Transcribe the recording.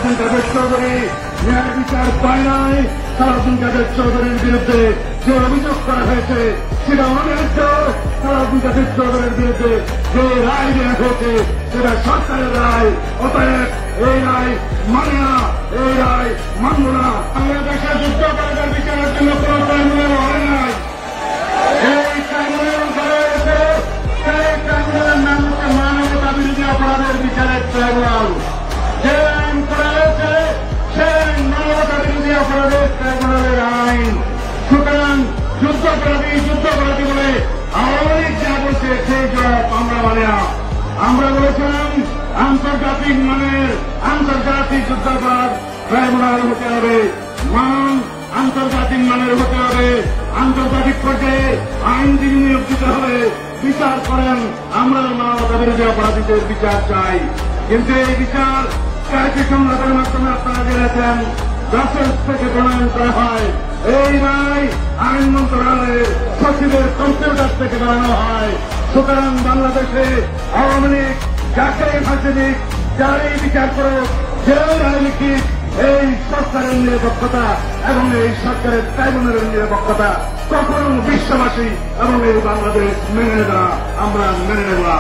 সালাউদ্দিন কাদের চৌধুরী ন্যায় বিচার পায় নাই। সালাউদ্দিন কাদের চৌধুরীর বিরুদ্ধে যে অভিযোগ করা হয়েছে সেটা অন্যায্য। সালাউদ্দিন কাদের চৌধুরীর বিরুদ্ধে যে রায় দেওয়া হয়েছে সেটা সরকারের রায়। অতএব এই রায় মানে না, এই রায় মানব না। বাংলাদেশের যুদ্ধাপরাধের বিচারের জন্য কোন ট্রাইব্যুনাল হয় নাই। এই ট্রাইব্যুনাল করা হয়েছে, সেই ট্রাইব্যুনালের নাম হচ্ছে মানবতা বিরোধী অপরাধের বিচারের ট্রাইব্যুনাল। যে আইন করা হয়েছে সেই মানবতা বিরোধী অপরাধের ট্রাইব্যুনালের আইন। সুতরাং যুদ্ধাপরাধী বলে আওয়ামী লীগ যা বলছে সেই জবাব আমরা মানে না। আমরা বলেছিলাম আন্তর্জাতিক যুদ্ধাপরাধ ট্রাইব্যুনাল হতে হবে, আন্তর্জাতিক মানের হতে হবে। আন্তর্জাতিক পর্যায়ে আইনজীবী নিয়োগ দিতে হবে, বিচার করেন। আমরা মানবতা বিরোধী অপরাধীদের বিচার চাই, কিন্তু এই বিচার কায়দা সংঘাতের মাধ্যমে আপনারা জেনেছেন ব্রাসেলস থেকে প্রণয়ন করা হয়। এই রায় আইন মন্ত্রণালয়ের সচিবের কম্পিউটার থেকে বানানো হয়। সুতরাং বাংলাদেশে আওয়ামী লীগ যাকে ফাঁসি দিক, যারাই বিচার করুক, যে রায় লিখিত, এই সরকারের নিরপেক্ষতা এবং এই সরকারের ট্রাইব্যুনালের নিরপেক্ষতা কখনো বিশ্ববাসী এবং এই বাংলাদেশ মেনে নেবে না, আমরা মেনে নেব না।